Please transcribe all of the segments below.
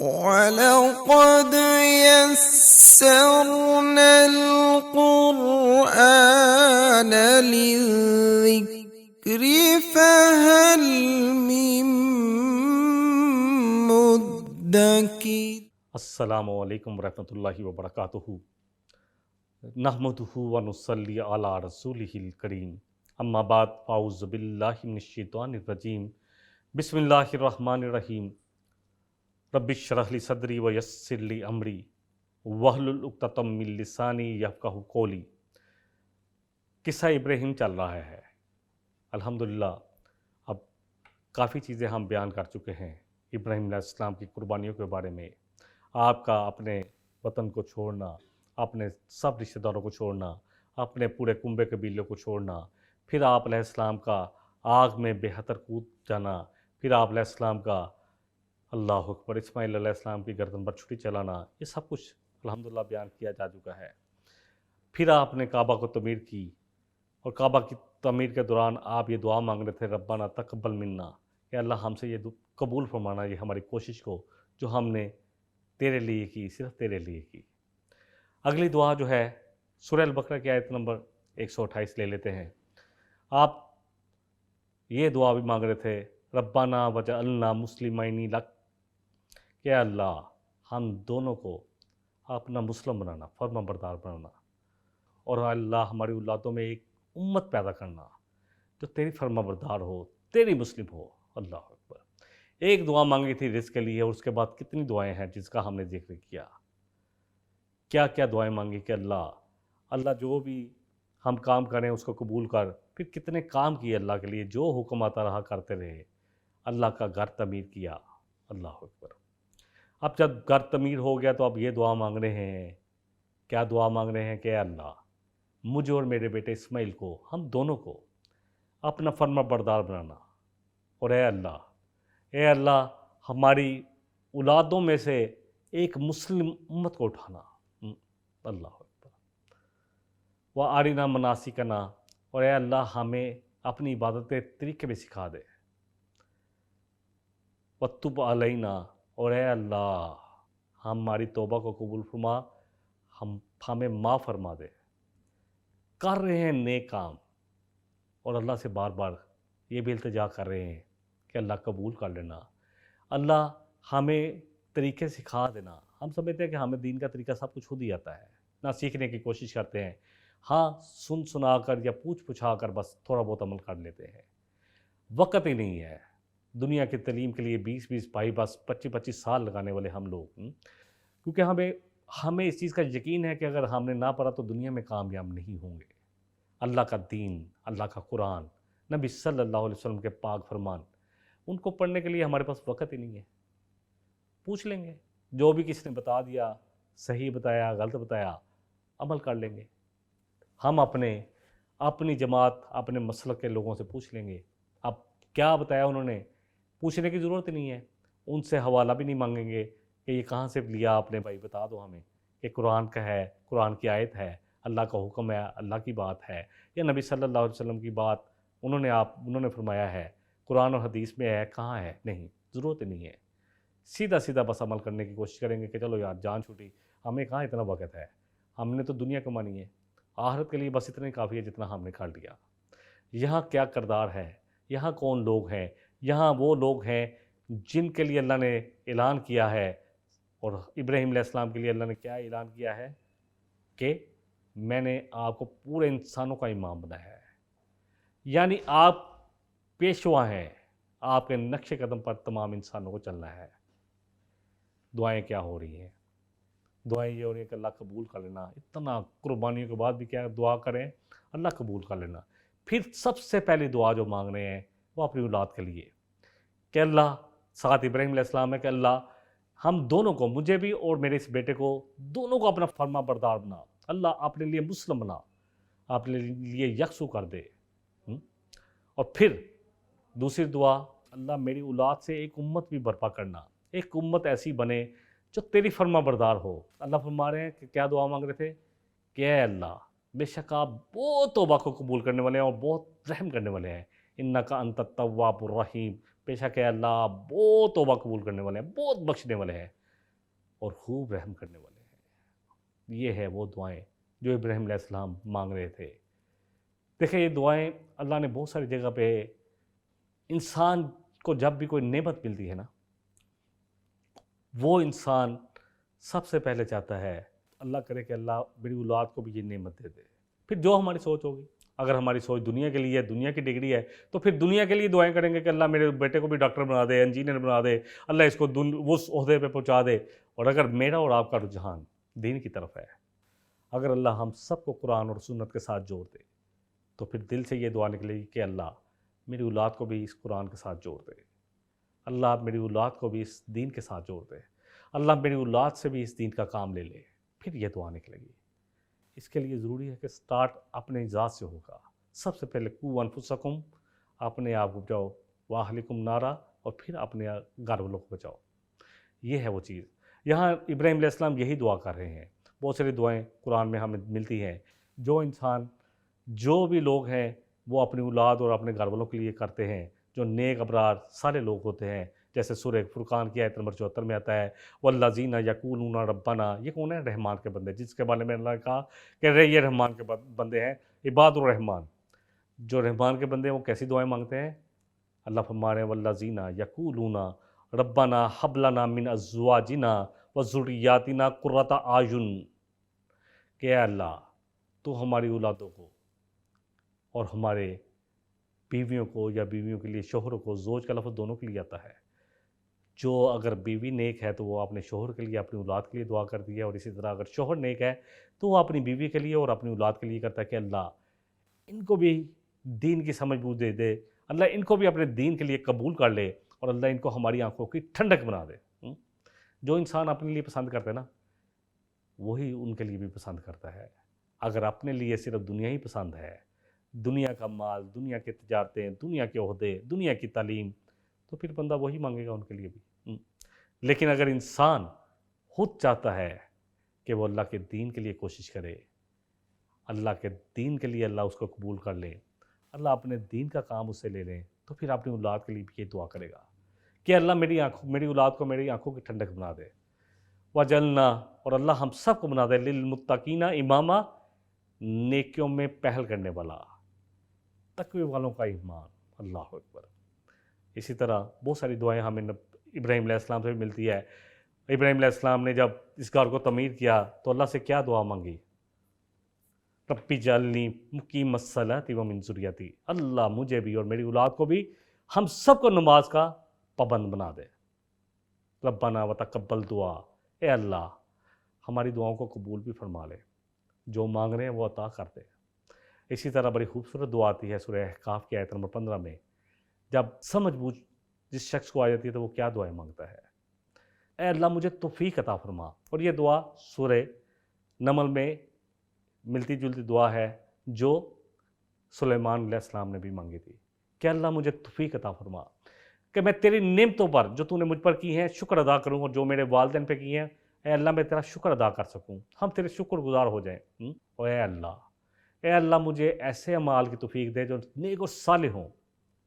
وَلَقَدْ يَسَّرْنَا الْقُرْآنَ لِلذِّكْرِ فَهَلْ مِن مُّدَّكِرٍ۔ السلام علیکم ورحمۃ اللہ وبرکاتہ۔ نحمدہ ونصلی علی رسولہ الکریم، اما بعد، فاعوذ باللہ من الشیطان الرجیم، بسم اللہ الرحمن الرحیم۔ رب اشرح لی صدری ویسر لی امری واحلل عقدۃ من لسانی یفقہوا قولی۔ قصہ ابراہیم چل رہا ہے۔ الحمدللہ اب کافی چیزیں ہم بیان کر چکے ہیں ابراہیم علیہ السلام کی قربانیوں کے بارے میں، آپ کا اپنے وطن کو چھوڑنا، اپنے سب رشتہ داروں کو چھوڑنا، اپنے پورے کنبے قبیلے کو چھوڑنا، پھر آپ علیہ السلام کا آگ میں بے خطر کود جانا، پھر آپ علیہ السلام کا اللہ اکبر اسماعیل علیہ السلام کی گردن پر چھری چلانا، یہ سب کچھ الحمدللہ بیان کیا جا چکا ہے۔ پھر آپ نے کعبہ کو تعمیر کی، اور کعبہ کی تعمیر کے دوران آپ یہ دعا مانگ رہے تھے، ربنا تقبل منا، کہ اللہ ہم سے یہ قبول فرمانا یہ ہماری کوشش کو جو ہم نے تیرے لیے کی، صرف تیرے لیے کی۔ اگلی دعا جو ہے سورہ البقرہ کی آیت نمبر 128 لے لیتے ہیں۔ آپ یہ دعا بھی مانگ رہے تھے، ربنا وجعلنا مسلمین لک، کہ اللہ ہم دونوں کو اپنا مسلم بنانا، فرما بردار بنانا، اور اللہ ہماری اولادوں میں ایک امت پیدا کرنا جو تیری فرما بردار ہو، تیری مسلم ہو۔ اللہ اکبر۔ ایک دعا مانگی تھی رزق کے لیے، اور اس کے بعد کتنی دعائیں ہیں جس کا ہم نے ذکر کیا، کیا کیا دعائیں مانگی کہ اللہ جو بھی ہم کام کریں اس کو قبول کر۔ پھر کتنے کام کیے اللہ کے لیے، جو حکم آتا رہا کرتے رہے، اللہ کا گھر تعمیر کیا۔ اللہ اکبر۔ اب جب گھر تعمیر ہو گیا تو اب یہ دعا مانگ رہے ہیں، کیا دعا مانگ رہے ہیں کہ اللہ مجھے اور میرے بیٹے اسماعیل کو، ہم دونوں کو اپنا فرما بردار بنانا، اور اے اللہ ہماری اولادوں میں سے ایک مسلم امت کو اٹھانا۔ اللہ اکبر۔ وَأَرِنَا مَنَاسِكَنَا، اور اے اللہ ہمیں اپنی عبادت کے طریقے میں سکھا دے۔ وَتُبْ عَلَيْنَا، اور اے اللہ ہماری توبہ کو قبول فرما، ہمیں معاف فرما دے۔ کر رہے ہیں نیک کام، اور اللہ سے بار بار یہ بھی التجا کر رہے ہیں کہ اللہ قبول کر لینا، اللہ ہمیں طریقے سکھا دینا۔ ہم سمجھتے ہیں کہ ہمیں دین کا طریقہ سب کچھ خود ہی آتا ہے، نہ سیکھنے کی کوشش کرتے ہیں، ہاں سنا کر یا پوچھ پچھا کر بس تھوڑا بہت عمل کر لیتے ہیں۔ وقت ہی نہیں ہے دنیا کی تعلیم کے لیے 20 22 25 سال لگانے والے ہم لوگ، کیونکہ ہمیں اس چیز کا یقین ہے کہ اگر ہم نے نہ پڑھا تو دنیا میں کامیاب نہیں ہوں گے۔ اللہ کا دین، اللہ کا قرآن، نبی صلی اللہ علیہ وسلم کے پاک فرمان، ان کو پڑھنے کے لیے ہمارے پاس وقت ہی نہیں ہے۔ پوچھ لیں گے، جو بھی کسی نے بتا دیا، صحیح بتایا غلط بتایا، عمل کر لیں گے۔ ہم اپنی جماعت، اپنے مسلک کے لوگوں سے پوچھ لیں گے، اب کیا بتایا انہوں نے، پوچھنے کی ضرورت نہیں ہے، ان سے حوالہ بھی نہیں مانگیں گے کہ یہ کہاں سے لیا آپ نے، بھائی بتا دو ہمیں کہ قرآن کا ہے، قرآن کی آیت ہے، اللہ کا حکم ہے، اللہ کی بات ہے، یا نبی صلی اللہ علیہ وسلم کی بات انہوں نے فرمایا ہے، قرآن اور حدیث میں ہے، کہاں ہے؟ نہیں، ضرورت ہی نہیں ہے۔ سیدھا بس عمل کرنے کی کوشش کریں گے کہ چلو یار جان چھوٹی، ہمیں کہاں اتنا وقت ہے، ہم نے تو دنیا کمانی ہے، آخرت کے لیے بس اتنا ہی کافی ہے جتنا ہم نے کر لیا۔ یہاں کیا کردار ہے، یہاں کون لوگ ہیں؟ یہاں وہ لوگ ہیں جن کے لیے اللہ نے اعلان کیا ہے، اور ابراہیم علیہ السلام کے لیے اللہ نے کیا اعلان کیا ہے کہ میں نے آپ کو پورے انسانوں کا امام بنایا ہے، یعنی آپ پیشوا ہیں، آپ کے نقش قدم پر تمام انسانوں کو چلنا ہے۔ دعائیں کیا ہو رہی ہیں؟ دعائیں یہ ہو رہی ہیں کہ اللہ قبول کر لینا، اتنا قربانیوں کے بعد بھی کیا دعا کریں، اللہ قبول کر لینا۔ پھر سب سے پہلی دعا جو مانگ رہے ہیں وہ اپنی اولاد کے لیے، کہ اللہ، ساتھ ابراہیم علیہ السلام ہے کہ اللہ ہم دونوں کو، مجھے بھی اور میرے اس بیٹے کو، دونوں کو اپنا فرما بردار بنا، اللہ اپنے لیے مسلم بنا، اپنے لیے یکسو کر دے۔ اور پھر دوسری دعا، اللہ میری اولاد سے ایک امت بھی برپا کرنا، ایک امت ایسی بنے جو تیری فرما بردار ہو۔ اللہ فرما رہے ہیں کہ کیا دعا مانگ رہے تھے کہ اے اللہ بے شک آپ بہت توبہ کو قبول کرنے والے ہیں اور بہت رحم کرنے والے ہیں، انک انت التواب الرحیم، بے شک اے اللہ آپ بہت توبہ قبول کرنے والے ہیں، بہت بخشنے والے ہیں۔ اور خوب رحم کرنے والے ہیں۔ یہ ہے وہ دعائیں جو ابراہیم علیہ السلام مانگ رہے تھے۔ دیکھیں یہ دعائیں اللہ نے بہت ساری جگہ پہ، انسان کو جب بھی کوئی نعمت ملتی ہے نا، وہ انسان سب سے پہلے چاہتا ہے اللہ کرے کہ اللہ میری اولاد کو بھی یہ نعمت دے دے۔ پھر جو ہماری سوچ ہوگی، اگر ہماری سوچ دنیا کے لیے ہے، دنیا کی ڈگری ہے، تو پھر دنیا کے لیے دعائیں کریں گے کہ اللہ میرے بیٹے کو بھی ڈاکٹر بنا دے، انجینئر بنا دے، اللہ اس کو اس عہدے پہ پہنچا دے۔ اور اگر میرا اور آپ کا رجحان دین کی طرف ہے، اگر اللہ ہم سب کو قرآن اور سنت کے ساتھ جوڑ دے، تو پھر دل سے یہ دعا نکلے گی کہ اللہ میری اولاد کو بھی اس قرآن کے ساتھ جوڑ دے، اللہ میری اولاد کو بھی اس دین کے ساتھ جوڑ دے، اللہ میری اولاد سے بھی اس دین کا کام لے لے۔ پھر یہ دعا نکلے گی۔ اس کے لیے ضروری ہے کہ سٹارٹ اپنے ذات سے ہوگا۔ سب سے پہلے قو انفسکم، اپنے آپ کو بچاؤ، واہلکم نارا، اور پھر اپنے گھر والوں کو بچاؤ۔ یہ ہے وہ چیز۔ یہاں ابراہیم علیہ السلام یہی دعا کر رہے ہیں۔ بہت ساری دعائیں قرآن میں ہمیں ملتی ہیں جو انسان، جو بھی لوگ ہیں وہ اپنی اولاد اور اپنے گھر والوں کے لیے کرتے ہیں، جو نیک ابرار سارے لوگ ہوتے ہیں۔ جیسے سورہ فرقان کی آیت نمبر 74 میں آتا ہے والذین یقولون ربنا، یہ کون ہے؟ رحمان کے بندے، جس کے بارے میں اللہ نے کہا کہ یہ رحمان کے بندے ہیں، عباد الرحمان۔ جو رحمان کے بندے ہیں وہ کیسی دعائیں مانگتے ہیں؟ اللہ فرما رہے ہیں والذین یقولون ربنا ھب لنا من ازواجنا وذریاتنا قرۃ اعین، کہ اے اللہ تو ہماری اولادوں کو اور ہمارے بیویوں کو، یا بیویوں کے لیے شوہروں کو، زوج کا لفظ دونوں کے لیے آتا ہے، جو اگر بیوی نیک ہے تو وہ اپنے شوہر کے لیے، اپنی اولاد کے لیے دعا کرتی ہے، اور اسی طرح اگر شوہر نیک ہے تو وہ اپنی بیوی کے لیے اور اپنی اولاد کے لیے کرتا ہے کہ اللہ ان کو بھی دین کی سمجھ بوجھ دے دے، اللہ ان کو بھی اپنے دین کے لیے قبول کر لے، اور اللہ ان کو ہماری آنکھوں کی ٹھنڈک بنا دے۔ جو انسان اپنے لیے پسند کرتا ہے نا، وہی ان کے لیے بھی پسند کرتا ہے۔ اگر اپنے لیے صرف دنیا ہی پسند ہے، دنیا کا مال، دنیا کے تجارتیں، دنیا کے عہدے، دنیا کی تعلیم، تو پھر بندہ وہی مانگے گا ان کے لیے بھی۔ لیکن اگر انسان خود چاہتا ہے کہ وہ اللہ کے دین کے لیے کوشش کرے، اللہ کے دین کے لیے اللہ اس کو قبول کر لے، اللہ اپنے دین کا کام اس سے لے لیں، تو پھر اپنی اولاد کے لیے بھی یہ دعا کرے گا کہ اللہ میری اولاد کو میری آنکھوں کی ٹھنڈک بنا دے، وجلنا، اور اللہ ہم سب کو بنا دے للمتقین اماما، نیکیوں میں پہل کرنے والا، تقوی والوں کا ایمان۔ اللہ اکبر۔ اسی طرح بہت ساری دعائیں ہمیں ابراہیم علیہ السلام سے بھی ملتی ہے۔ ابراہیم علیہ السلام نے جب اس گھر کو تعمیر کیا تو اللہ سے کیا دعا مانگی؟ ربی جعلنی مقیم الصلاۃ ومن ذریتی، اللہ مجھے بھی اور میری اولاد کو بھی، ہم سب کو نماز کا پابند بنا دے۔ ربنا وتقبل دعا، اے اللہ ہماری دعاؤں کو قبول بھی فرما لے، جو مانگ رہے ہیں وہ عطا کر دے۔ اسی طرح بڑی خوبصورت دعا آتی ہے سورہ احقاف کی آیت نمبر 15 میں، جب سمجھ بوجھ جس شخص کو آ جاتی ہے تو وہ کیا دعائیں مانگتا ہے؟ اے اللہ مجھے توفیق عطا فرما، اور یہ دعا سورہ نمل میں ملتی جلتی دعا ہے جو سلیمان علیہ السلام نے بھی مانگی تھی کہ اللہ مجھے توفیق عطا فرما کہ میں تیری نعمتوں پر جو تو نے مجھ پر کی ہیں شکر ادا کروں، اور جو میرے والدین پہ کی ہیں اے اللہ میں تیرا شکر ادا کر سکوں، ہم تیرے شکر گزار ہو جائیں۔ اور اے اللہ مجھے ایسے اعمال کی توفیق دے جو نیک و صالح ہوں۔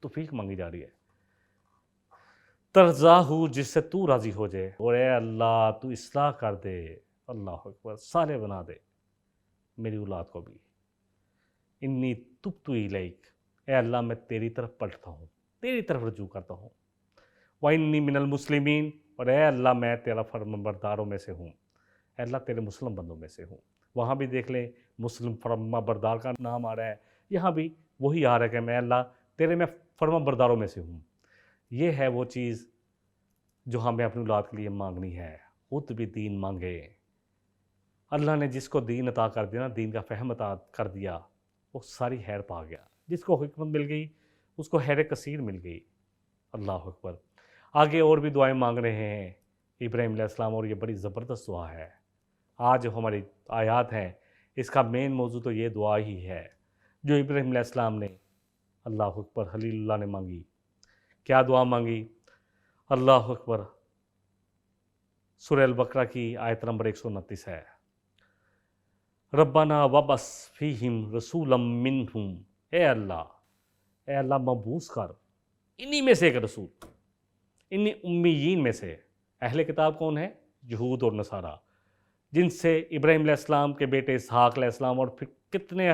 توفیق مانگی جا رہی ہے، ترضا ہو جس سے تو راضی ہو جائے، اور اے اللہ تو اصلاح کر دے، اللہ اکبر، صالح بنا دے میری اولاد کو بھی۔ انی تبت الیک، اے اللہ میں تیری طرف پلٹتا ہوں، تیری طرف رجوع کرتا ہوں۔ وانی من المسلمین، اور اے اللہ میں تیرا فرمانبرداروں میں سے ہوں، اے اللہ تیرے مسلم بندوں میں سے ہوں۔ وہاں بھی دیکھ لیں مسلم فرمانبردار کا نام آ رہا ہے، یہاں بھی وہی آ رہا ہے کہ میں اللہ تیرے میں فرمانبرداروں میں سے ہوں۔ یہ ہے وہ چیز جو ہمیں اپنی اولاد کے لیے مانگنی ہے۔ خود بھی دین مانگے۔ اللہ نے جس کو دین عطا کر دیا نا، دین کا فہم عطا کر دیا، وہ ساری خیر پا گیا۔ جس کو حکمت مل گئی اس کو خیر کثیر مل گئی۔ اللہ اکبر۔ آگے اور بھی دعائیں مانگ رہے ہیں ابراہیم علیہ السلام، اور یہ بڑی زبردست دعا ہے۔ آج جو ہماری آیات ہیں اس کا مین موضوع تو یہ دعا ہی ہے جو ابراہیم علیہ السلام نے، اللہ اکبر، خلیل اللہ نے مانگی۔ کیا دعا مانگی؟ اللہ اکبر۔ سورہ البقرہ کی آیت نمبر 129 ہے، ربنا وبعث فیہم رسولا منہم، اے اللہ مبعوث کر انہی میں سے ایک رسول، انہی امیین میں سے۔ اہل کتاب کون ہے؟ یہود اور نصارہ، جن سے ابراہیم علیہ السلام کے بیٹے اسحاق علیہ السلام اور پھر کتنے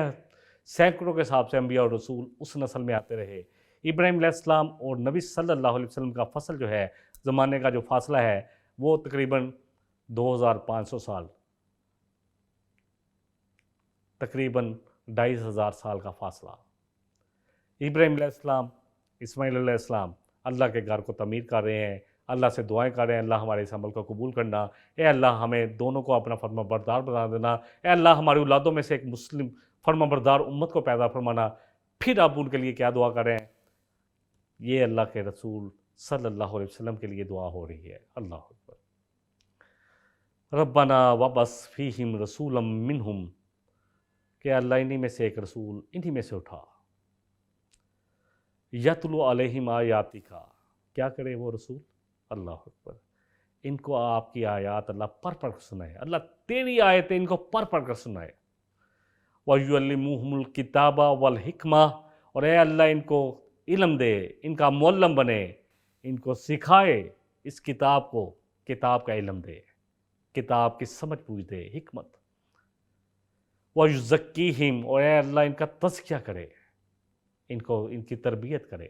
سینکڑوں کے حساب سے انبیاء اور رسول اس نسل میں آتے رہے۔ ابراہیم علیہ السلام اور نبی صلی اللہ علیہ وسلم کا فصل جو ہے، زمانے کا جو فاصلہ ہے، وہ تقریباً 2500 سال، تقریباً 2500 سال کا فاصلہ۔ ابراہیم علیہ السلام، اسماعیل علیہ السلام اللہ کے گھر کو تعمیر کر رہے ہیں، اللہ سے دعائیں کر رہے ہیں، اللہ ہمارے اس عمل کو قبول کرنا، اے اللہ ہمیں دونوں کو اپنا فرما بردار بنا دینا، اے اللہ ہماری اولادوں میں سے ایک مسلم فرما بردار امت کو پیدا فرمانا۔ پھر آپ ان کے لیے کیا دعا کر رہے ہیں؟ یہ اللہ کے رسول صلی اللہ علیہ وسلم کے لیے دعا ہو رہی ہے۔ اللہ اکبر۔ ربنا وبعث فیہم رسولا منہم، کہ اللہ انہی میں سے ایک رسول انہی میں سے اٹھا، یتلو علیہم آیاتک، کیا کرے وہ رسول؟ اللہ اکبر، ان کو آپ کی آیات اللہ پڑھ پڑھ کر سنائے، اللہ تیری آیتیں ان کو پڑھ پڑھ کر سنائے۔ وَيُعَلِّمُهُمُ الْكِتَابَ وَالْحِکْمَةَ، اور اے اللہ ان کو علم دے، ان کا معلم بنے، ان کو سکھائے اس کتاب کو، کتاب کا علم دے، کتاب کی سمجھ بوجھ دے، حکمت۔ وَيُزَكِّيهِمْ، اور اے اللہ ان کا تزکیہ کرے، ان کو ان کی تربیت کرے،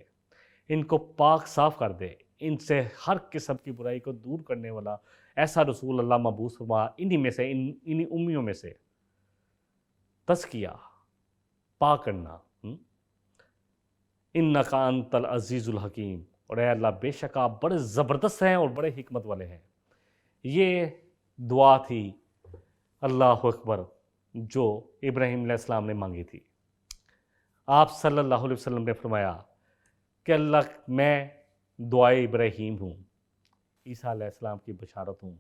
ان کو پاک صاف کر دے، ان سے ہر قسم کی برائی کو دور کرنے والا ایسا رسول اللہ مبعوث فرما، انہی میں سے، انہی امیوں میں سے۔ تزکیہ، پاک کرنا۔ اِنَّكَ أَنْتَ الْعَزِيزُ الْحَكِيمُ، اور اے اللہ بے شک آپ بڑے زبردست ہیں اور بڑے حکمت والے ہیں۔ یہ دعا تھی، اللہ اکبر، جو ابراہیم علیہ السلام نے مانگی تھی۔ آپ صلی اللہ علیہ وسلم نے فرمایا کہ اللہ میں دعائے ابراہیم ہوں، عیسیٰ علیہ السلام کی بشارت ہوں،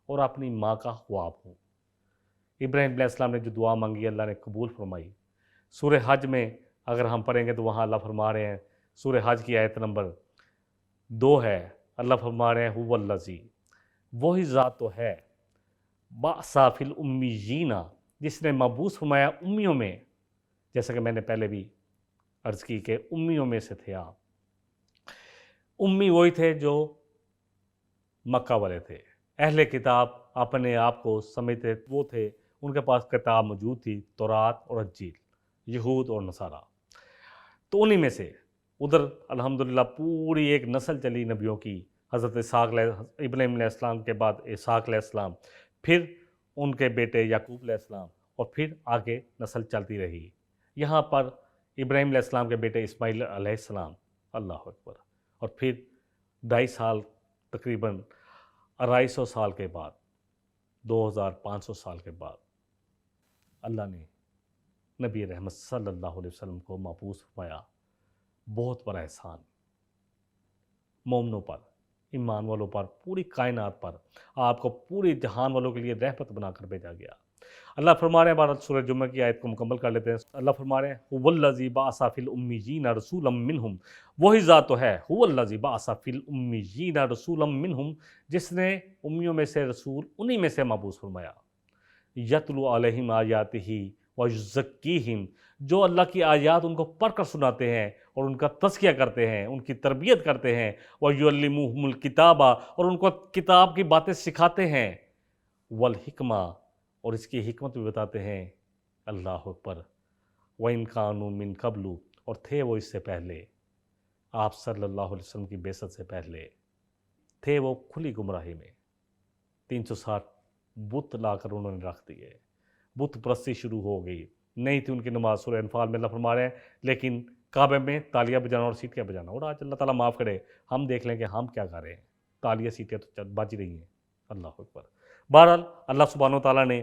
اور اپنی ماں کا خواب ہوں۔ ابراہیم علیہ السلام نے جو دعا مانگی اللہ نے قبول فرمائی۔ سورہ حج میں اگر ہم پڑھیں گے تو وہاں اللہ فرما رہے ہیں، سورہ حج کی آیت نمبر 2 ہے، اللہ فرما رہے ہیں هو الذی، وہی ذات تو ہے، بعث فی الامیین، جس نے مبعوث فرمایا امیوں میں، جیسا کہ میں نے پہلے بھی عرض کی کہ امیوں میں سے تھے آپ۔ امی وہی تھے جو مکہ والے تھے، اہل کتاب اپنے آپ کو سمجھتے وہ تھے، ان کے پاس کتاب موجود تھی، تورات اور انجیل، یہود اور نصارہ۔ تو انہی میں سے ادھر الحمدللہ پوری ایک نسل چلی نبیوں کی، حضرت ابراہیم علیہ السلام کے بعد اسحاق علیہ السلام، پھر ان کے بیٹے یعقوب علیہ السلام، اور پھر آگے نسل چلتی رہی۔ یہاں پر ابراہیم علیہ السلام کے بیٹے اسماعیل علیہ السلام، اللہ اکبر، اور پھر 2.5 سال، تقریباً 250 سال کے بعد، 2500 سال کے بعد، اللہ نے نبی رحمت صلی اللہ علیہ وسلم کو مبعوث فرمایا۔ بہت بڑا احسان مومنوں پر، ایمان والوں پر، پوری کائنات پر، آپ کو پوری جہان والوں کے لیے رحمت بنا کر بھیجا گیا۔ اللہ فرما رہے ہیں، بارہ سورہ جمعہ کی آیت کو مکمل کر لیتے ہیں۔ اللہ فرما رہے ہیں هو الذی بعث فی الامیین رسولا منہم، وہی ذات تو ہے، هو الذی بعث فی الامیین رسولا منہم، جس نے امیوں میں سے رسول انہی میں سے مبعوث فرمایا، یتلو علیہم آیاتہ ویزکیہم، جو اللہ کی آیات ان کو پڑھ کر سناتے ہیں اور ان کا تزکیہ کرتے ہیں، ان کی تربیت کرتے ہیں، ویعلمہم الکتاب، اور ان کو کتاب کی باتیں سکھاتے ہیں، والحکمہ، اور اس کی حکمت بھی بتاتے ہیں۔ اللہ اکبر۔ وَإِنْ كَانُوا مِنْ قَبْلُ، اور تھے وہ اس سے پہلے، آپ صلی اللہ علیہ وسلم کی بعثت سے پہلے تھے وہ کھلی گمراہی میں۔ 360 بت لا کر انہوں نے رکھ دیے، بت پرستی شروع ہو گئی، نہیں تھی ان کی نماز۔ سورہ انفال میں اللہ فرما رہے ہیں لیکن کعبے میں تالیاں بجانا اور سیٹیاں بجانا، اور آج اللہ تعالیٰ معاف کرے، ہم دیکھ لیں کہ ہم کیا کر رہے ہیں، تالیاں سیٹیاں تو بج رہی ہیں۔ اللہ اکبر۔ بہرحال اللہ سبحانہ وتعالیٰ نے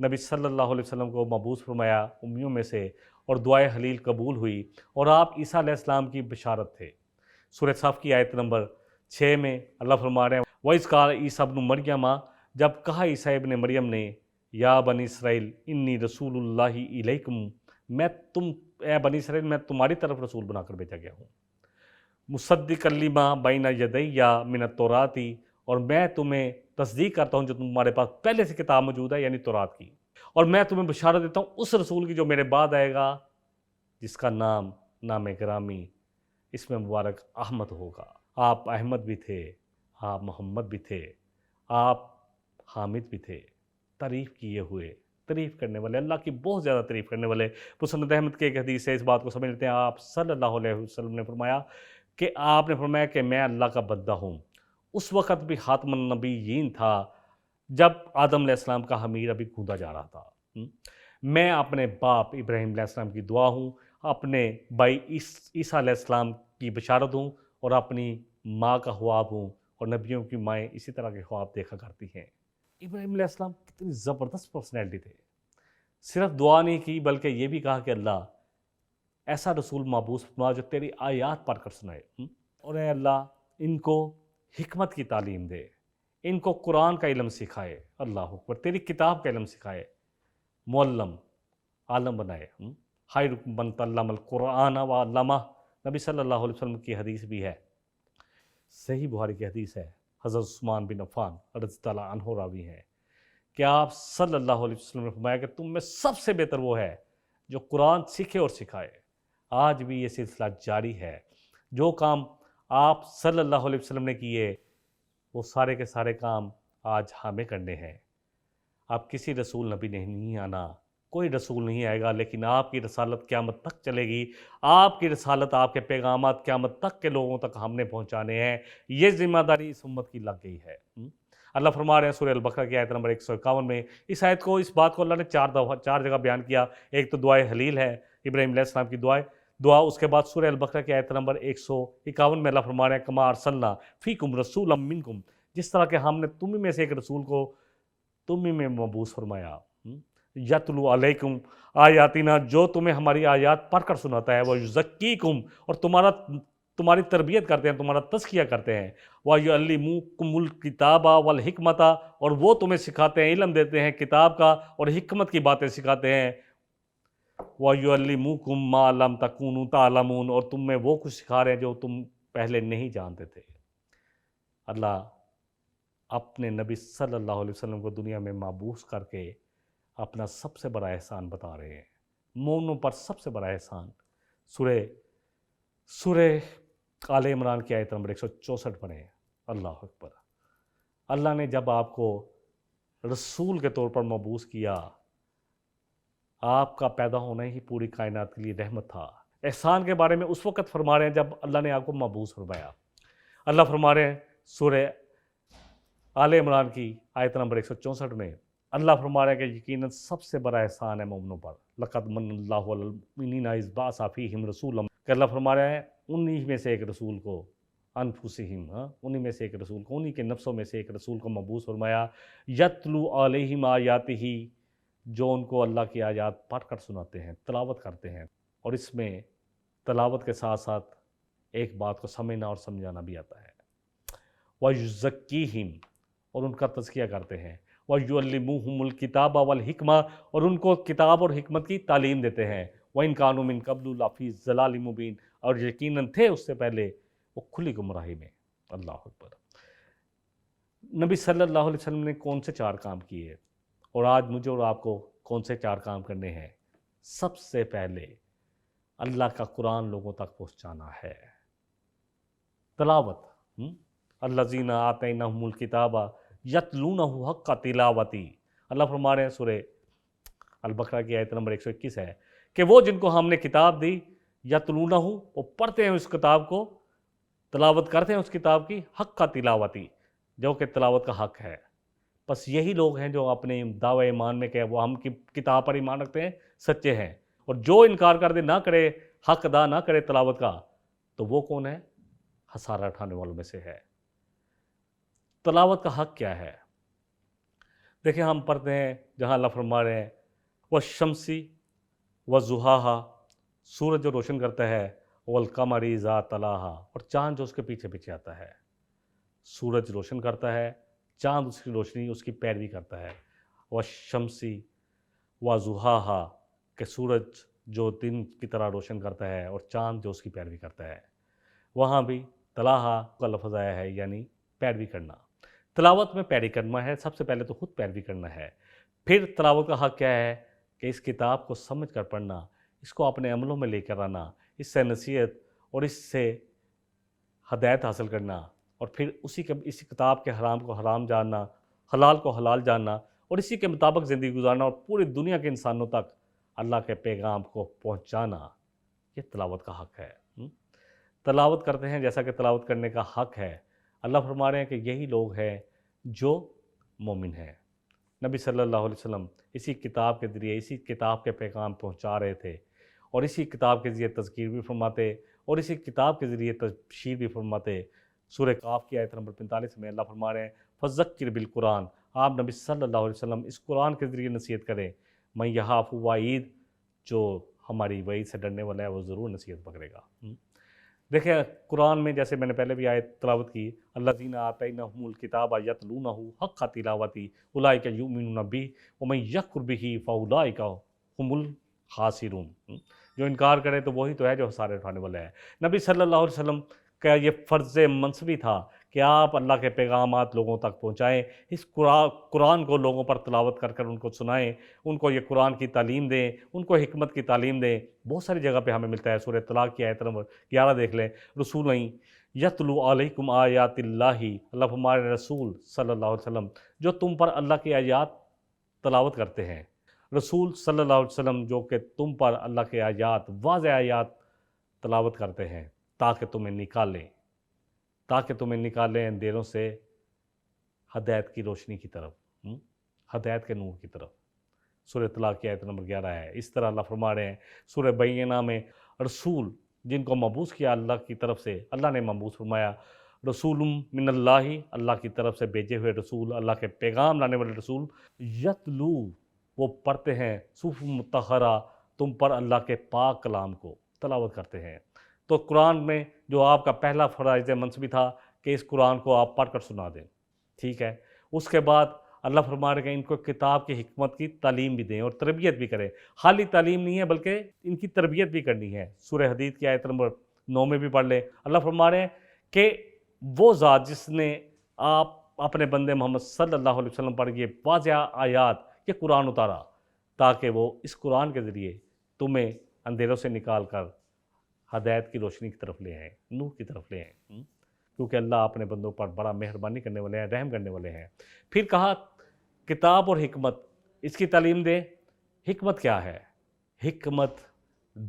نبی صلی اللہ علیہ وسلم کو مبعوث فرمایا امیوں میں سے، اور دعائے خلیل قبول ہوئی، اور آپ عیسیٰ علیہ السلام کی بشارت تھے۔ سورہ صف کی آیت نمبر 6 میں اللہ فرما رہے ہیں وَإِذْ قَالَ عِیسیٰ ابْنُ مَرْیَمَ، جب کہا عیسیٰ ابن مریم نے، یا بنی اسرائیل انی رسول اللہ الیکم، اے بنی اسرائیل میں تمہاری طرف رسول بنا کر بھیجا گیا ہوں، مصدقا لما بین یدی من التوراۃ، اور میں تمہیں تصدیق کرتا ہوں جو تمہارے پاس پہلے سے کتاب موجود ہے، یعنی تورات کی، اور میں تمہیں بشارت دیتا ہوں اس رسول کی جو میرے بعد آئے گا، جس کا نام گرامی، اس میں مبارک احمد ہوگا۔ آپ احمد بھی تھے، آپ محمد بھی تھے، آپ حامد بھی تھے، تعریف کیے ہوئے، تعریف کرنے والے، اللہ کی بہت زیادہ تعریف کرنے والے۔ مسند احمد کے ایک حدیث سے اس بات کو سمجھ لیتے ہیں۔ آپ صلی اللہ علیہ وسلم نے فرمایا کہ آپ نے فرمایا کہ میں اللہ کا بندہ ہوں۔ اس وقت بھی خاتم النبیین تھا جب آدم علیہ السلام کا خمیر ابھی گوندا جا رہا تھا۔ میں اپنے باپ ابراہیم علیہ السلام کی دعا ہوں، اپنے بھائی عیسیٰ علیہ السلام کی بشارت ہوں، اور اپنی ماں کا خواب ہوں، اور نبیوں کی مائیں اسی طرح کے خواب دیکھا کرتی ہیں۔ ابراہیم علیہ السلام کتنی زبردست پرسنالٹی تھے، صرف دعا نہیں کی بلکہ یہ بھی کہا کہ اللہ ایسا رسول مبعوث فرما جو تیری آیات پڑھ کر سنائے، اور اے اللہ ان کو حکمت کی تعلیم دے، ان کو قرآن کا علم سکھائے، اللہ اکبر، تیری کتاب کا علم سکھائے، معلم عالم بنائے۔ خیرکم من تعلم القرآن وعلمہ، نبی صلی اللہ علیہ وسلم کی حدیث بھی ہے، صحیح بخاری کی حدیث ہے، حضرت عثمان بن عفان رضی اللہ عنہ راوی ہیں کہ آپ صلی اللہ علیہ وسلم نے فرمایا کہ تم میں سب سے بہتر وہ ہے جو قرآن سیکھے اور سکھائے۔ آج بھی یہ سلسلہ جاری ہے، جو کام آپ صلی اللہ علیہ وسلم نے کیے وہ سارے کے سارے کام آج ہمیں کرنے ہیں۔ آپ کسی رسول نبی نے نہیں آنا، کوئی رسول نہیں آئے گا، لیکن آپ کی رسالت قیامت تک چلے گی۔ آپ کی رسالت، آپ کے پیغامات قیامت تک کے لوگوں تک ہم نے پہنچانے ہیں، یہ ذمہ داری اس امت کی لگ گئی ہے۔ اللہ فرما رہے ہیں سورہ البقرہ کی آیت نمبر 151 میں، اس آیت کو، اس بات کو اللہ نے چار جگہ بیان کیا۔ ایک تو دعائے حلیل ہے، ابراہیم علیہ السلام کی دعا، اس کے بعد سورہ البقرہ کی آیت نمبر 151 میں اللہ فرما رہے ہیں کما ارسلنا فیکم رسولا منکم، جس طرح کہ ہم نے تم میں سے ایک رسول کو تم میں مبعوث فرمایا، یتلو علیکم آیاتنا، جو تمہیں ہماری آیات پڑھ کر سناتا ہے، وہ یزکیکم، اور تمہاری تربیت کرتے ہیں، تمہارا تزکیہ کرتے ہیں، وَيُعَلِّمُكُمُ الْكِتَابَ وَالْحِكْمَةَ، اور وہ تمہیں سکھاتے ہیں، علم دیتے ہیں کتاب کا اور حکمت کی باتیں سکھاتے ہیں، وَيُعَلِّمُكُم مَّا لَمْ تَكُونُوا تَعْلَمُونَ، اور تم میں وہ کچھ سکھا رہے ہیں جو تم پہلے نہیں جانتے تھے۔ اللہ اپنے نبی صلی اللہ علیہ وسلم کو دنیا میں مبعوث کر کے اپنا سب سے بڑا احسان بتا رہے ہیں، مومنوں پر سب سے بڑا احسان۔ سورہ آل عمران کی آیت نمبر 164 پڑھیں، اللہ اکبر۔ اللہ نے جب آپ کو رسول کے طور پر مبعوث کیا، آپ کا پیدا ہونا ہی پوری کائنات کے لیے رحمت تھا۔ احسان کے بارے میں اس وقت فرما رہے ہیں جب اللہ نے آپ کو مبعوث فرمایا۔ اللہ فرما رہے ہیں سورہ آل عمران کی آیت نمبر 164 میں، اللہ فرما رہا ہے کہ یقیناً سب سے بڑا احسان ہے مومنوں پر، لَقَدْ مَنَّ اللَّهُ عَلَى الْمُؤْمِنِينَ إِذْ بَعَثَ فِيهِمْ رَسُولًا، کہ اللہ فرما رہا ہے انہی میں سے ایک رسول کو، انفسہم، انہی میں سے ایک رسول کو، انہی کے نفسوں میں سے ایک رسول کو مبعوث فرمایا، یتلو علیہم آیاتہ، جو ان کو اللہ کی آیات پڑھ کر سناتے ہیں، تلاوت کرتے ہیں، اور اس میں تلاوت کے ساتھ ساتھ ایک بات کو سمجھنا اور سمجھانا بھی آتا ہے، وَيُزَكِّيهِمْ، اور ان کا تزکیہ کرتے ہیں، وَيُعَلِّمُهُمُ الْكِتَابَ وَالْحِكْمَةَ، اور ان کو کتاب اور حکمت کی تعلیم دیتے ہیں، وَإِن كَانُوا مِن قَبْلُ لَفِي ضَلَالٍ مُبِينٍ، اور یقیناً تھے اس سے پہلے وہ کھلی گمراہی میں۔ اللہ اکبر۔ نبی صلی اللہ علیہ وسلم نے کون سے 4 کام کیے، اور آج مجھے اور آپ کو کون سے 4 کام کرنے ہیں؟ سب سے پہلے اللہ کا قرآن لوگوں تک پہنچانا ہے، تلاوت۔ الذین آتیناہم الکتاب یتلونہ حق تلاوتہ، اللہ فرما رہے ہیں سورہ البقرہ کی آیت نمبر 121 ہے کہ وہ جن کو ہم نے کتاب دی، یتلونہ، وہ پڑھتے ہیں اس کتاب کو، تلاوت کرتے ہیں اس کتاب کی، حق تلاوتی، جو کہ تلاوت کا حق ہے۔ بس یہی لوگ ہیں جو اپنے دعوی ایمان میں کہ وہ ہم کی کتاب پر ایمان رکھتے ہیں، سچے ہیں، اور جو انکار کر دے، نہ کرے، حق ادا نہ کرے تلاوت کا، تو وہ کون ہے؟ خسارہ اٹھانے والوں میں سے ہے۔ تلاوت کا حق کیا ہے؟ دیکھیں ہم پڑھتے ہیں جہاں اللہ فرما رہے ہیں وَالشَّمْسِ وَضُحَاهَا، سورج جو روشن کرتا ہے، وَالْقَمَرِ إِذَا تَلَاهَا، اور چاند جو اس کے پیچھے پیچھے آتا ہے۔ سورج روشن کرتا ہے، چاند اس کی روشنی، اس کی پیروی کرتا ہے۔ وَالشَّمْسِ وَضُحَاهَا، کہ سورج جو دن کی طرح روشن کرتا ہے اور چاند جو اس کی پیروی کرتا ہے۔ وہاں بھی تلاہا کا لفظ آیا ہے، یعنی پیروی کرنا۔ تلاوت میں پیروی کرنا ہے، سب سے پہلے تو خود پیروی کرنا ہے۔ پھر تلاوت کا حق کیا ہے کہ اس کتاب کو سمجھ کر پڑھنا، اس کو اپنے عملوں میں لے کر آنا، اس سے نصیحت اور اس سے ہدایت حاصل کرنا، اور پھر اسی کتاب کے حرام کو حرام جاننا حلال کو حلال جاننا اور اسی کے مطابق زندگی گزارنا اور پوری دنیا کے انسانوں تک اللہ کے پیغام کو پہنچانا، یہ تلاوت کا حق ہے۔ تلاوت کرتے ہیں جیسا کہ تلاوت کرنے کا حق ہے۔ اللہ فرما رہے ہیں کہ یہی لوگ ہیں جو مومن ہیں۔ نبی صلی اللہ علیہ وسلم اسی کتاب کے ذریعے اسی کتاب کے پیغام پہنچا رہے تھے، اور اسی کتاب کے ذریعے تذکیر بھی فرماتے اور اسی کتاب کے ذریعے تبشیر بھی فرماتے۔ سورہ کاف کی آیت نمبر 45 میں اللہ فرما رہے ہیں فذکر بالقرآن، آپ نبی صلی اللہ علیہ وسلم اس قرآن کے ذریعے نصیحت کریں، من یخاف وعید، جو ہماری وعید سے ڈرنے والا ہے وہ ضرور نصیحت پکڑے گا۔ دیکھیں قرآن میں جیسے میں نے پہلے بھی آیت تلاوت کی، الذین آتیناہم الکتاب یتلونہ حق تلاوتہ اولئک یؤمنون بہ ومن یکفر بہ فاولئک هم الخاسرون۔ جو انکار کرے تو وہی تو ہے جو خسارے اٹھانے والا ہے۔ نبی صلی اللہ علیہ وسلم کا یہ فرض منصبی تھا کہ آپ اللہ کے پیغامات لوگوں تک پہنچائیں، اس قرآن کو لوگوں پر تلاوت کر کر ان کو سنائیں، ان کو یہ قرآن کی تعلیم دیں، ان کو حکمت کی تعلیم دیں۔ بہت ساری جگہ پہ ہمیں ملتا ہے، سورہ طلاق کی آیت نمبر 11 دیکھ لیں، رسول یتلو علیکم آیات اللہ، اللہ ہمارے رسول صلی اللہ علیہ وسلم جو تم پر اللہ کی آیات تلاوت کرتے ہیں، رسول صلی اللہ علیہ وسلم جو کہ تم پر اللہ کے آیات، واضح آیات تلاوت کرتے ہیں تاکہ تمہیں نکالیں اندھیروں سے ہدایت کی روشنی کی طرف، ہدایت کے نور کی طرف۔ سورہ طلاق کی آیت نمبر 11 ہے۔ اس طرح اللہ فرما رہے ہیں سورہ بینہ میں، رسول جن کو مبعوث کیا اللہ کی طرف سے، اللہ نے مبعوث فرمایا رسول من اللہ، اللہ کی طرف سے بھیجے ہوئے رسول، اللہ کے پیغام لانے والے رسول، یتلو وہ پڑھتے ہیں، صحف مطہرہ تم پر اللہ کے پاک کلام کو تلاوت کرتے ہیں۔ تو قرآن میں جو آپ کا پہلا فرائض منصبی تھا کہ اس قرآن کو آپ پڑھ کر سنا دیں، ٹھیک ہے، اس کے بعد اللہ فرما رہے ہیں کہ ان کو کتاب کی حکمت کی تعلیم بھی دیں اور تربیت بھی کریں۔ خالی تعلیم نہیں ہے بلکہ ان کی تربیت بھی کرنی ہے۔ سورہ حدید کی آیت نمبر 9 میں بھی پڑھ لیں، اللہ فرما رہے ہیں کہ وہ ذات جس نے آپ اپنے بندے محمد صلی اللہ علیہ وسلم پر یہ واضح آیات، یہ قرآن اتارا تاکہ وہ اس قرآن کے ذریعے تمہیں اندھیروں سے نکال کر ہدایت کی روشنی کی طرف لے آئیں، نور کی طرف لے آئیں، کیونکہ اللہ اپنے بندوں پر بڑا مہربانی کرنے والے ہیں، رحم کرنے والے ہیں۔ پھر کہا کتاب اور حکمت، اس کی تعلیم دیں۔ حکمت کیا ہے؟ حکمت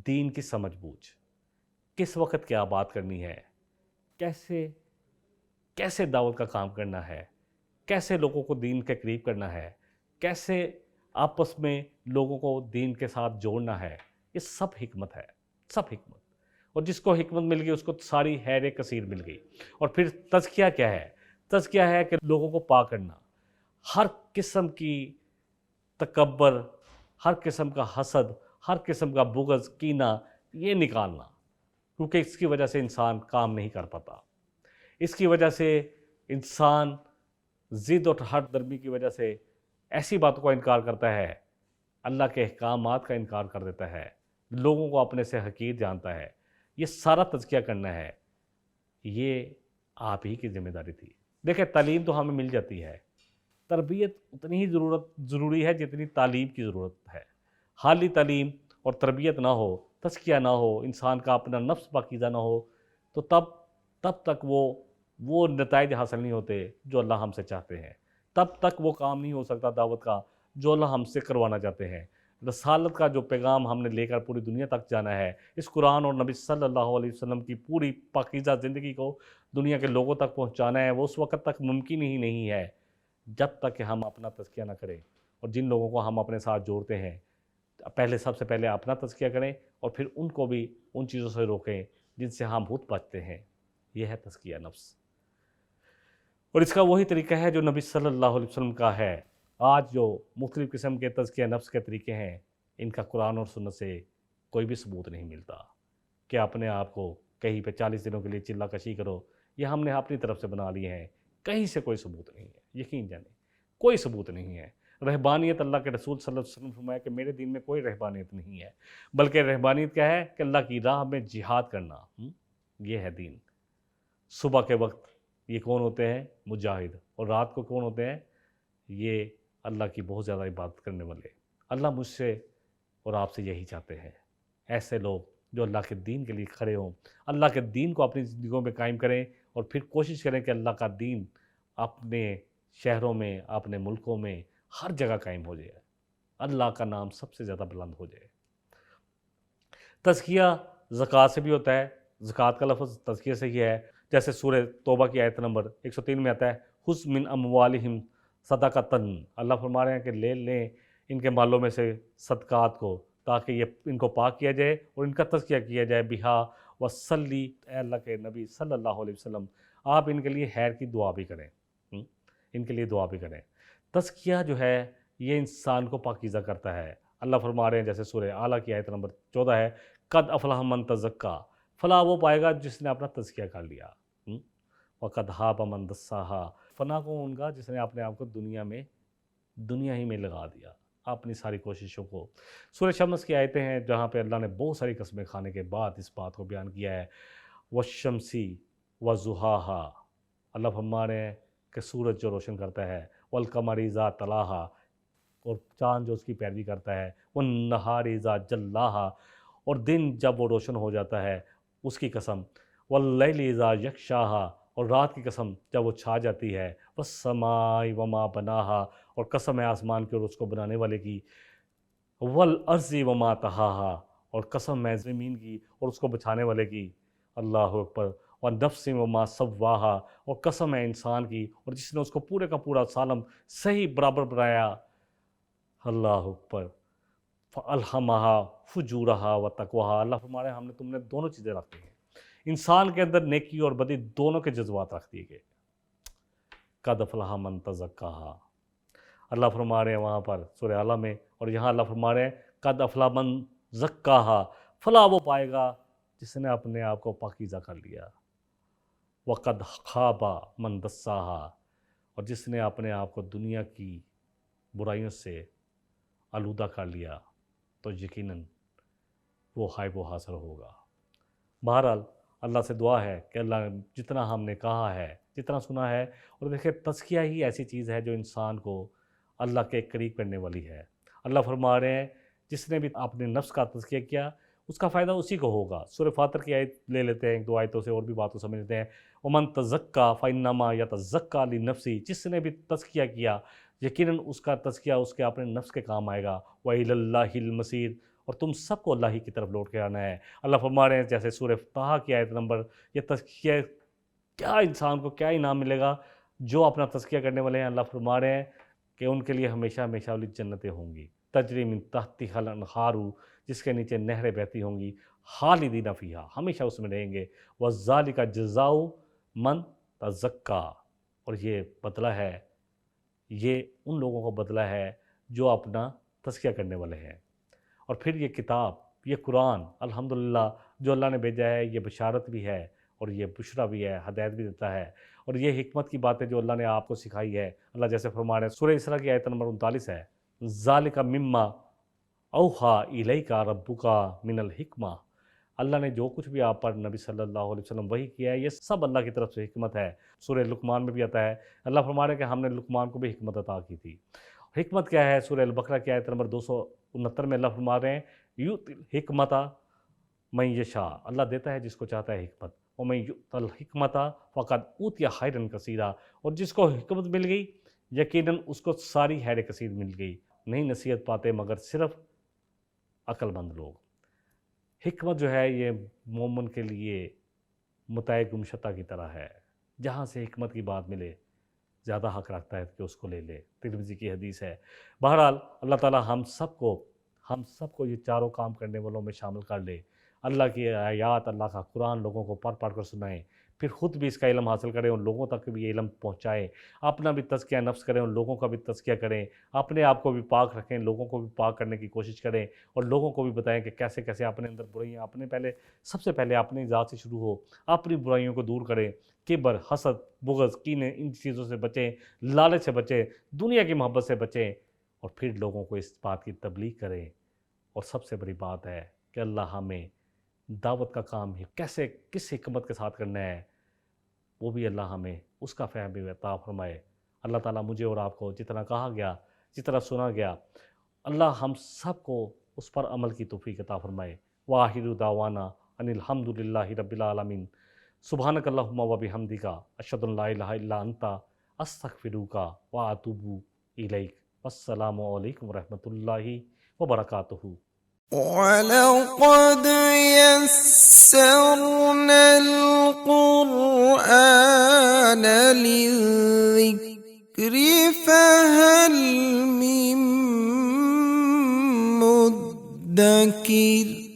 دین کی سمجھ بوجھ، کس وقت کیا بات کرنی ہے، کیسے دعوت کا کام کرنا ہے، کیسے لوگوں کو دین کے قریب کرنا ہے، کیسے آپس میں لوگوں کو دین کے ساتھ جوڑنا ہے، یہ سب حکمت ہے، سب حکمت۔ اور جس کو حکمت مل گئی اس کو ساری خیر کثیر مل گئی۔ اور پھر تزکیہ کیا ہے؟ تزکیہ ہے کہ لوگوں کو پاک کرنا، ہر قسم کی تکبر، ہر قسم کا حسد، ہر قسم کا بغض، کینہ، یہ نکالنا، کیونکہ اس کی وجہ سے انسان کام نہیں کر پاتا۔ اس کی وجہ سے انسان ضد اور ہٹ درمی کی وجہ سے ایسی باتوں کا انکار کرتا ہے، اللہ کے احکامات کا انکار کر دیتا ہے، لوگوں کو اپنے سے حقیر جانتا ہے۔ یہ سارا تزکیہ کرنا ہے، یہ آپ ہی کی ذمہ داری تھی۔ دیکھیں تعلیم تو ہمیں مل جاتی ہے، تربیت اتنی ہی ضروری ہے جتنی تعلیم کی ضرورت ہے۔ خالی تعلیم اور تربیت نہ ہو، تزکیہ نہ ہو، انسان کا اپنا نفس پاکیزہ نہ ہو، تو تب تک وہ نتائج حاصل نہیں ہوتے جو اللہ ہم سے چاہتے ہیں، تب تک وہ کام نہیں ہو سکتا دعوت کا جو اللہ ہم سے کروانا چاہتے ہیں۔ رسالت کا جو پیغام ہم نے لے کر پوری دنیا تک جانا ہے، اس قرآن اور نبی صلی اللہ علیہ وسلم کی پوری پاکیزہ زندگی کو دنیا کے لوگوں تک پہنچانا ہے، وہ اس وقت تک ممکن ہی نہیں ہے جب تک کہ ہم اپنا تزکیہ نہ کریں۔ اور جن لوگوں کو ہم اپنے ساتھ جوڑتے ہیں، سب سے پہلے اپنا تزکیہ کریں اور پھر ان کو بھی ان چیزوں سے روکیں جن سے ہم خود بچتے ہیں۔ یہ ہے تزکیہ نفس، اور اس کا وہی طریقہ ہے جو نبی صلی اللہ علیہ وسلم کا ہے۔ آج جو مختلف قسم کے تزکیہ نفس کے طریقے ہیں، ان کا قرآن اور سنت سے کوئی بھی ثبوت نہیں ملتا کہ اپنے آپ کو کہیں پہ 40 دنوں کے لیے چلہ کشی کرو، یہ ہم نے اپنی طرف سے بنا لیے ہیں، کہیں سے کوئی ثبوت نہیں ہے، یقین جانیں کوئی ثبوت نہیں ہے۔ رہبانیت، اللہ کے رسول صلی اللہ علیہ وسلم فرمایا کہ میرے دین میں کوئی رہبانیت نہیں ہے، بلکہ رہبانیت کیا ہے کہ اللہ کی راہ میں جہاد کرنا، یہ ہے دین۔ صبح کے وقت یہ کون ہوتے ہیں؟ مجاہد، اور رات کو کون ہوتے ہیں؟ یہ اللہ کی بہت زیادہ عبادت کرنے والے۔ اللہ مجھ سے اور آپ سے یہی چاہتے ہیں، ایسے لوگ جو اللہ کے دین کے لیے کھڑے ہوں، اللہ کے دین کو اپنی زندگیوں میں قائم کریں، اور پھر کوشش کریں کہ اللہ کا دین اپنے شہروں میں، اپنے ملکوں میں، ہر جگہ قائم ہو جائے، اللہ کا نام سب سے زیادہ بلند ہو جائے۔ تزکیہ زکوٰۃ سے بھی ہوتا ہے، زکوٰۃ کا لفظ تزکیہ سے ہی ہے، جیسے سورہ توبہ کی آیت نمبر 103 میں آتا ہے خذ من اموالہم صدقۃ، اللہ فرما رہے ہیں کہ لے لیں ان کے مالوں میں سے صدقات کو، تاکہ یہ ان کو پاک کیا جائے اور ان کا تزکیہ کیا جائے، بہا وصلی، اے اللہ کے نبی صلی اللہ علیہ وسلم آپ ان کے لیے خیر کی دعا بھی کریں، ان کے لیے دعا بھی کریں۔ تزکیہ جو ہے یہ انسان کو پاکیزہ کرتا ہے۔ اللہ فرما رہے ہیں جیسے سورہ اعلیٰ کی آیت نمبر 14 ہے، قد افلح من تزکا، فلاح وہ پائے گا جس نے اپنا تزکیہ کر لیا، وقد خاب من دساہا، فنا کو ان کا جس نے اپنے آپ کو دنیا ہی میں لگا دیا، اپنی ساری کوششوں کو۔ سورہ شمس کی آیتیں ہیں جہاں پہ اللہ نے بہت ساری قسمیں کھانے کے بعد اس بات کو بیان کیا ہے، والشمسی وضحاہا، اللہ فرما رہے ہیں کہ سورج جو روشن کرتا ہے، والقمر اذا تلاہا، اور چاند جو اس کی پیروی کرتا ہے، والنہار اذا جلاہا، اور دن جب وہ روشن ہو جاتا ہے اس کی قسم، واللیل اذا یغشاہا، اور رات کی قسم جب وہ چھا جاتی ہے، والسماء وما بناہا، اور قسم ہے آسمان کی اور اس کو بنانے والے کی، والارض وما طحاہا، اور قسم ہے زمین کی اور اس کو بچھانے والے کی، اللہ اکبر، والنفس وما سواہا، اور قسم ہے انسان کی اور جس نے اس کو پورے کا پورا سالم صحیح برابر بنایا، اللہ اکبر، فَأَلْهَمَهَا فُجُورَهَا وَتَقْوَاهَا، اللہ فرما رہے ہیں ہم نے تم نے دونوں چیزیں رکھ دی ہیں، انسان کے اندر نیکی اور بدی دونوں کے جذبات رکھ دیے گئے۔ قَدْ أَفْلَحَ مَن تَزَكَّاهَا، اللہ فرما رہے ہیں وہاں پر سورہ اعلیٰ میں، اور یہاں اللہ فرما رہے ہیں قَدْ أَفْلَحَ مَن زَكَّاهَا، فلاح وہ پائے گا جس نے اپنے آپ کو پاکیزہ کر لیا، وَقَدْ خَابَ مَن دَسَّاهَا، اور جس نے اپنے آپ کو دنیا کی برائیوں سے آلودہ کر لیا تو یقیناً وہ خائب و حاصل ہوگا۔ بہرحال اللہ سے دعا ہے کہ اللہ جتنا ہم نے کہا ہے، جتنا سنا ہے، اور دیکھیں تزکیہ ہی ایسی چیز ہے جو انسان کو اللہ کے قریب کرنے والی ہے۔ اللہ فرما رہے ہیں جس نے بھی اپنے نفس کا تزکیہ کیا اس کا فائدہ اسی کو ہوگا۔ سورہ فاطر کی آیت لے لیتے ہیں، ایک دو آیتوں سے اور بھی باتوں سمجھ لیتے ہیں، وَمَن تَزَكَّىٰ فَإِنَّمَا يَتَزَكَّىٰ لِنَفْسِهِ، جس نے بھی تزکیہ کیا یقیناً اس کا تزکیہ اس کے اپنے نفس کے کام آئے گا، وَإِلَى اللَّهِ الْمَصِيرُ، اور تم سب کو اللہ ہی کی طرف لوٹ کے آنا ہے۔ اللہ فرما رہے ہیں جیسے سورہ طٰہٰ کی آیت نمبر، یہ تزکیہ کیا انسان کو کیا انعام ملے گا جو اپنا تزکیہ کرنے والے ہیں، اللہ فرما رہے ہیں کہ ان کے لیے ہمیشہ ہمیشہ والی جنتیں ہوں گی، تجری من تحتہا الانہار، جس کے نیچے نہریں بہتی ہوں گی، خالدین فیہا، ہمیشہ اس میں رہیں گے، وذالک جزاء من تزکیٰ، اور یہ بدلہ ہے، یہ ان لوگوں کو بدلہ ہے جو اپنا تزکیہ کرنے والے ہیں۔ اور پھر یہ کتاب، یہ قرآن الحمدللہ جو اللہ نے بھیجا ہے، یہ بشارت بھی ہے اور یہ بشرا بھی ہے، ہدایت بھی دیتا ہے، اور یہ حکمت کی باتیں جو اللہ نے آپ کو سکھائی ہے۔ اللہ جیسے فرما رہے ہیں سورہ اسراء کی آیت نمبر 39 ہے، ذالک مما اوحا الیک ربک من الحکمہ، اللہ نے جو کچھ بھی آپ پر نبی صلی اللہ علیہ وسلم وحی کیا ہے یہ سب اللہ کی طرف سے حکمت ہے۔ سورہ لقمان میں بھی آتا ہے، اللہ فرما رہے ہیں کہ ہم نے لقمان کو بھی حکمت عطا کی تھی۔ حکمت کیا ہے؟ سورہ البقرہ کی آیت نمبر 269 میں اللہ فرما رہے ہیں یؤتی الحکمت من یشاء، اللہ دیتا ہے جس کو چاہتا ہے حکمت، ومن یؤت الحکمت فقد اوتی خیرا کثیرا، اور جس کو حکمت مل گئی یقیناً اس کو ساری خیر کثیر مل گئی، نہیں نصیحت پاتے مگر صرف عقل مند لوگ۔ حکمت جو ہے یہ مومن کے لیے متاع گمشتہ کی طرح ہے، جہاں سے حکمت کی بات ملے زیادہ حق رکھتا ہے کہ اس کو لے لے، ترمذی کی حدیث ہے۔ بہرحال اللہ تعالی ہم سب کو یہ چاروں کام کرنے والوں میں شامل کر لے، اللہ کی آیات، اللہ کا قرآن لوگوں کو پڑھ کر سنائیں، پھر خود بھی اس کا علم حاصل کریں اور لوگوں تک بھی یہ علم پہنچائیں، اپنا بھی تزکیہ نفس کریں اور لوگوں کا بھی تزکیہ کریں، اپنے آپ کو بھی پاک رکھیں، لوگوں کو بھی پاک کرنے کی کوشش کریں، اور لوگوں کو بھی بتائیں کہ کیسے کیسے اپنے اندر برائیاں سب سے پہلے اپنی ذات سے شروع ہو، اپنی برائیوں کو دور کریں، کبر، حسد، بغض، کینے، ان چیزوں سے بچیں، لالچ سے بچیں، دنیا کی محبت سے بچیں، اور پھر لوگوں کو اس بات کی تبلیغ کریں۔ اور سب سے بڑی بات ہے کہ اللہ ہمیں دعوت کا کام ہی کس حکمت کے ساتھ کرنا ہے وہ بھی اللہ ہمیں اس کا فہم بھی عطا فرمائے۔ اللہ تعالیٰ مجھے اور آپ کو جتنا کہا گیا، جتنا سنا گیا، اللہ ہم سب کو اس پر عمل کی توفیق عطا فرمائے۔ وآخر دعوانا ان الحمدللہ رب العالمین، سبحانک اللہم و بحمدک، اشہد ان لا الہ الا انت، استغفرک و اتوب الیک۔ السلام علیکم ورحمۃ اللہ وبرکاتہ۔ وَلَقَدْ يَسَّرْنَا الْقُرْآنَ لِلذِّكْرِ فَهَلْ مِن مُّدَّكِرٍ